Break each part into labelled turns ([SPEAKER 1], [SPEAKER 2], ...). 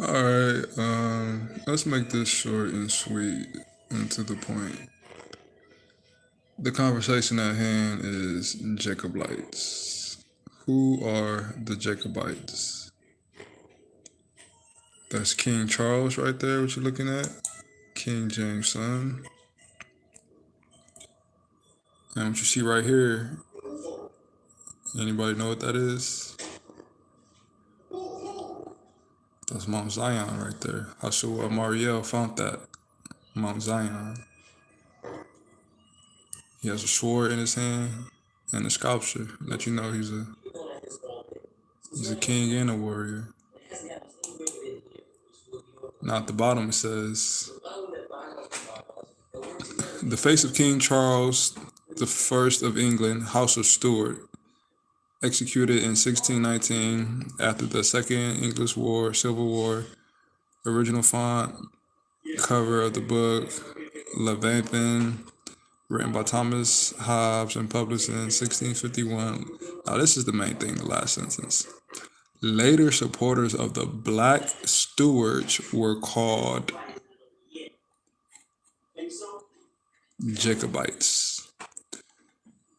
[SPEAKER 1] All right, let's make this short and sweet and to the point. The conversation at hand is Jacobites. Who are the Jacobites? That's King Charles right there, what you're looking at. King James' son. And what you see right here, anybody know what that is? That's Mount Zion right there. Hashua Mariel found that. Mount Zion. He has a sword in his hand and a sculpture. Let you know he's a king and a warrior. Now at the bottom it says, the face of King Charles the First of England, House of Stuart, executed in 1619 after the Second English War, Civil War. Original font, cover of the book, Leviathan, written by Thomas Hobbes and published in 1651. Now this is the main thing, the last sentence. Later supporters of the Black Stuarts were called Jacobites.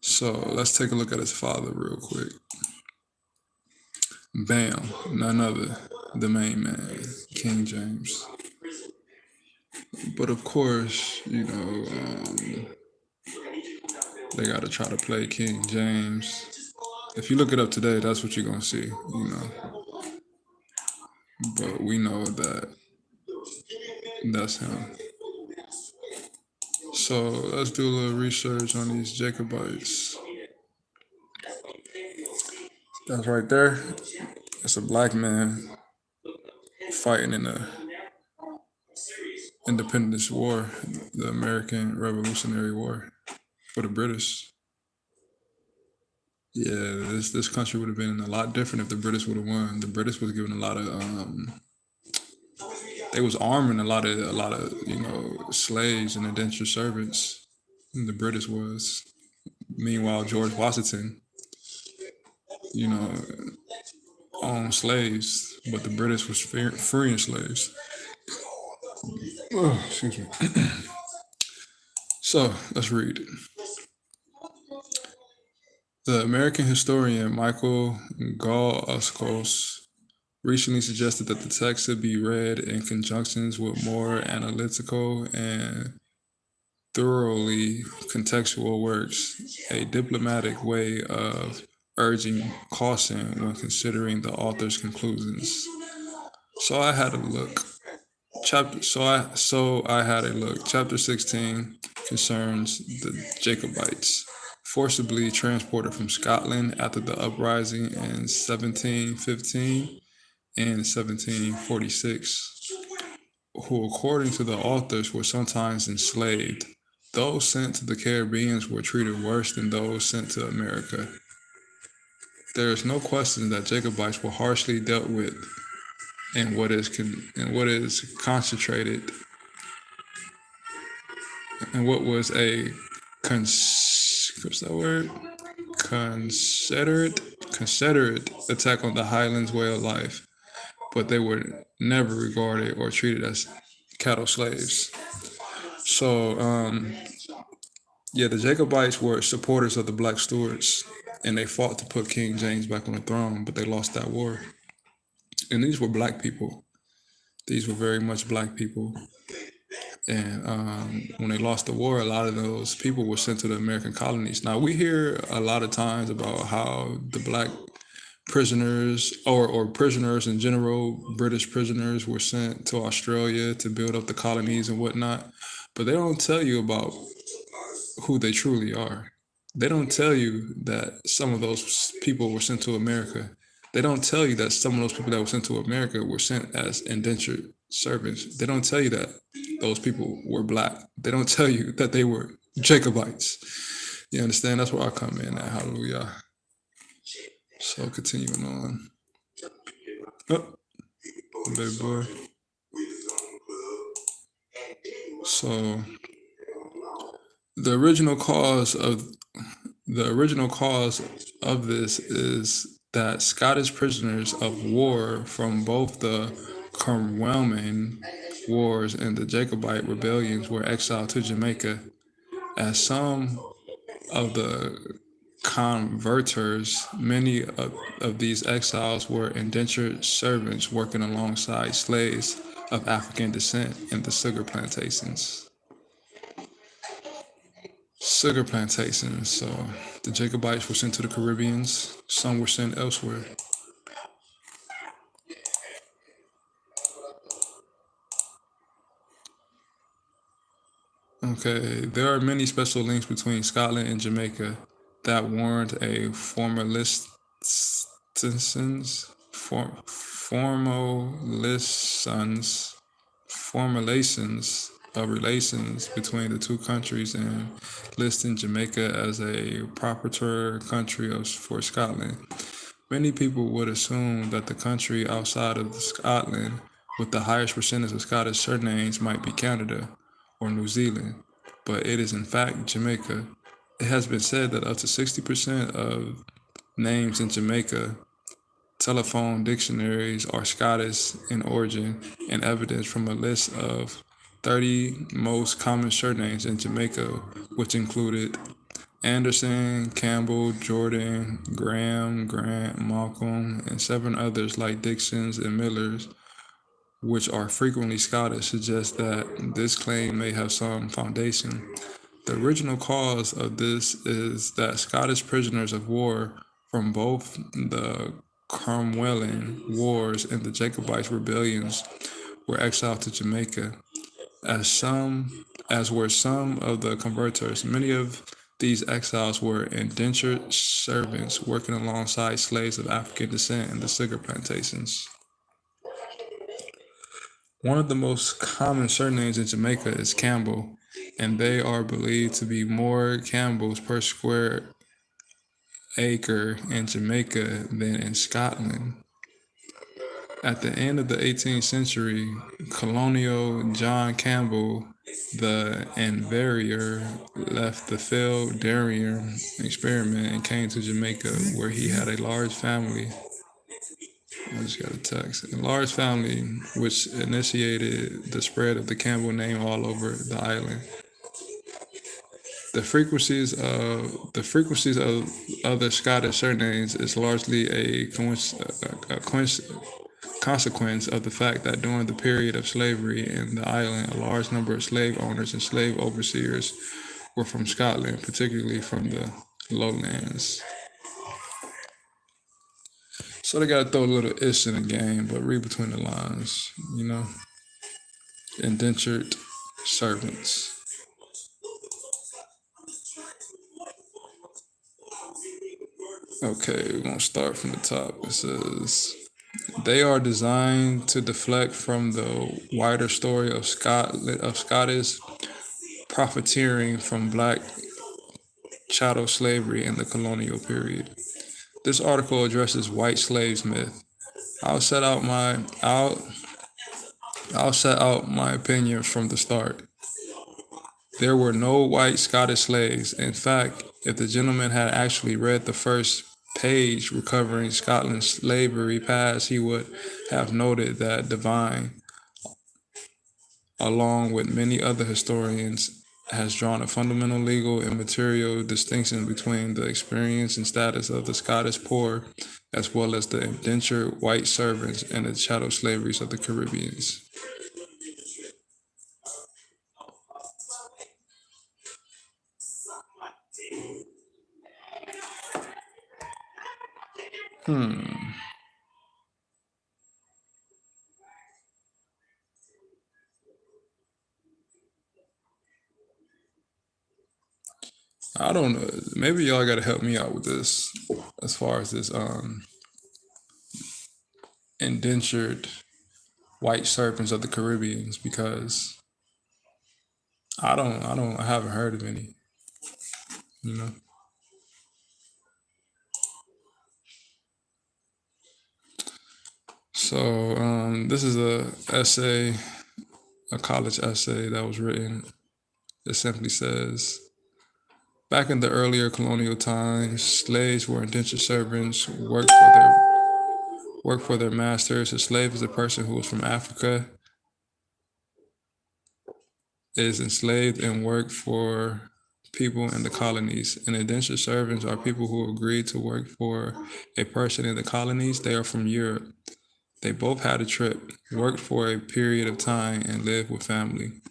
[SPEAKER 1] So let's take a look at his father real quick. Bam, none other, the main man, King James. But of course, they got to try to play King James. If you look it up today, that's what you're going to see, But we know that that's him. So let's do a little research on these Jacobites. That's right there. It's a black man fighting in the Independence War, the American Revolutionary War for the British. Yeah, this country would have been a lot different if the British would have won. The British was given a lot of they was arming a lot of slaves and indentured servants. The British was. Meanwhile, George Washington, you know, owned slaves, but the British was freeing slaves. Oh, excuse me. So let's read. The American historian Michael Gall-Uskos recently suggested that the text should be read in conjunctions with more analytical and thoroughly contextual works, a diplomatic way of urging caution when considering the author's conclusions. So I had a look. I had a look. Chapter 16 concerns the Jacobites, forcibly transported from Scotland after the uprising in 1715 and 1746, who, according to the authors, were sometimes enslaved. Those sent to the Caribbean were treated worse than those sent to America. There is no question that Jacobites were harshly dealt with, and what is concentrated, and what was a what's that word? Confederate attack on the Highlands way of life, but they were never regarded or treated as cattle slaves. So, the Jacobites were supporters of the Black Stuarts, and they fought to put King James back on the throne, but they lost that war. And these were black people. These were very much black people. And when they lost the war, a lot of those people were sent to the American colonies. Now, we hear a lot of times about how the black prisoners or prisoners in general, British prisoners, were sent to Australia to build up the colonies and whatnot. But they don't tell you about who they truly are. They don't tell you that some of those people were sent to America. They don't tell you that some of those people that were sent to America were sent as indentured servants. They don't tell you that those people were black. They don't tell you that they were Jacobites. You understand? That's where I come in at. Hallelujah. So continuing on. Oh, baby boy. So the original cause of this is that Scottish prisoners of war from both the Cromwellian Wars and the Jacobite rebellions were exiled to Jamaica, as some of the converters, many of these exiles were indentured servants working alongside slaves of African descent in the sugar plantations. Sugar plantations. So the Jacobites were sent to the Caribbeans. Some were sent elsewhere. Okay, there are many special links between Scotland and Jamaica that warrant a formulations of relations between the two countries and listing Jamaica as a proprietor country for Scotland. Many people would assume that the country outside of Scotland with the highest percentage of Scottish surnames might be Canada or New Zealand, but it is in fact Jamaica. It has been said that up to 60% of names in Jamaica telephone dictionaries are Scottish in origin, and evidence from a list of 30 most common surnames in Jamaica, which included Anderson, Campbell, Jordan, Graham, Grant, Malcolm, and seven others like Dixon's and Miller's, which are frequently Scottish, suggests that this claim may have some foundation. The original cause of this is that Scottish prisoners of war from both the Cromwellian Wars and the Jacobites rebellions were exiled to Jamaica, as were some of the converters. Many of these exiles were indentured servants working alongside slaves of African descent in the sugar plantations. One of the most common surnames in Jamaica is Campbell, and they are believed to be more Campbells per square acre in Jamaica than in Scotland. At the end of the 18th century, Colonial John Campbell, the Inverrier, left the failed Darien experiment and came to Jamaica, where he had a large family. I just got a text. A large family, which initiated the spread of the Campbell name all over the island. The frequencies of other Scottish surnames is largely a consequence of the fact that during the period of slavery in the island, a large number of slave owners and slave overseers were from Scotland, particularly from the lowlands. So they got to throw a little ish in the game, but read between the lines, you know? Indentured servants. Okay, we're going to start from the top. It says, they are designed to deflect from the wider story of Scottish profiteering from black chattel slavery in the colonial period. This article addresses white slaves myth. I'll set out my I'll I'll set out my opinion from the start. There were no white Scottish slaves. In fact, if the gentleman had actually read the first page recovering Scotland's slavery past, he would have noted that Devine, along with many other historians, has drawn a fundamental legal and material distinction between the experience and status of the Scottish poor, as well as the indentured white servants and the chattel slaveries of the Caribbeans. I don't know. Maybe y'all got to help me out with this, as far as this indentured white servants of the Caribbeans, because I haven't heard of any. You know. So this is a college essay that was written. It simply says, back in the earlier colonial times, slaves were indentured servants, worked for their work for their masters. A slave is a person who is from Africa, is enslaved and work for people in the colonies. And indentured servants are people who agreed to work for a person in the colonies. They are from Europe. They both had a trip, worked for a period of time, and lived with family.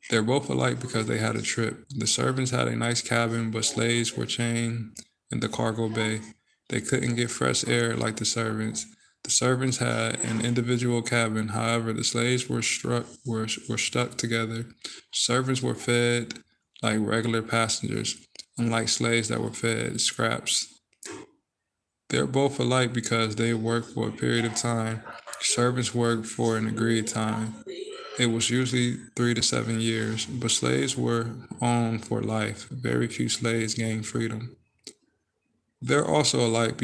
[SPEAKER 1] They're both alike because they had a trip. The servants had a nice cabin, but slaves were chained in the cargo bay. They couldn't get fresh air like the servants. The servants had an individual cabin. However, the slaves were stuck together. Servants were fed like regular passengers, unlike slaves that were fed scraps. They're both alike because they worked for a period of time. Servants worked for an agreed time. It was usually 3 to 7 years, but slaves were owned for life. Very few slaves gained freedom. They're also alike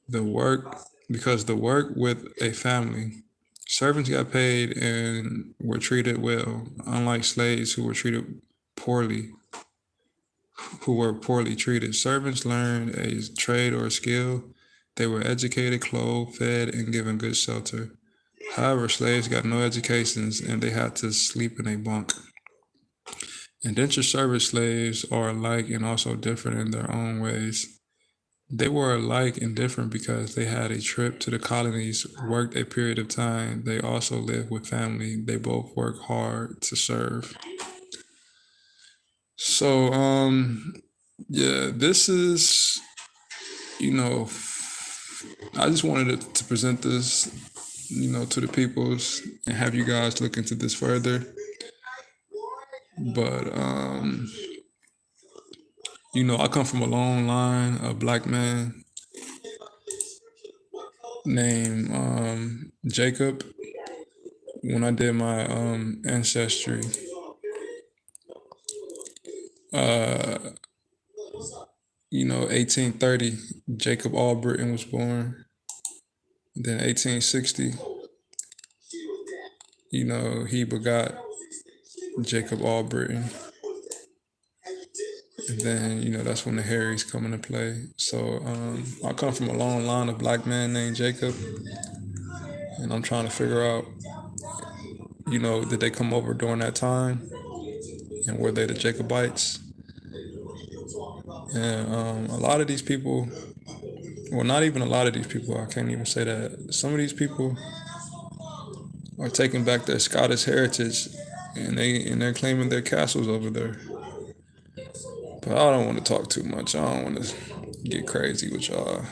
[SPEAKER 1] the work with a family. Servants got paid and were treated well, unlike slaves poorly, who were poorly treated. Servants learned a trade or a skill. They were educated, clothed, fed, and given good shelter. However, slaves got no educations and they had to sleep in a bunk. Indentured service slaves are alike and also different in their own ways. They were alike and different because they had a trip to the colonies, worked a period of time. They also lived with family. They both worked hard to serve. So, yeah, this is, you know, I just wanted to present this, to the peoples and have you guys look into this further. But, I come from a long line of black men named Jacob. When I did my ancestry, uh, 1830, Jacob Albritton was born. Then 1860, he begot Jacob Albritton. And then, that's when the Harrys come into play. So I come from a long line of black men named Jacob. And I'm trying to figure out, did they come over during that time? And were they the Jacobites? And a lot of these people, well, not even a lot of these people, I can't even say that. Some of these people are taking back their Scottish heritage and they're claiming their castles over there. But I don't want to talk too much. I don't want to get crazy with y'all.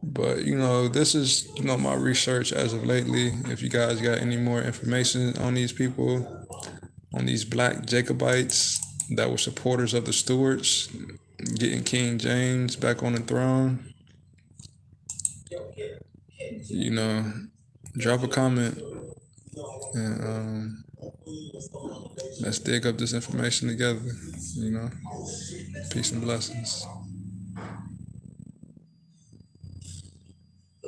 [SPEAKER 1] But this is my research as of lately. If you guys got any more information on these people, on these black Jacobites that were supporters of the Stuarts, getting King James back on the throne, drop a comment and let's dig up this information together. Peace and blessings.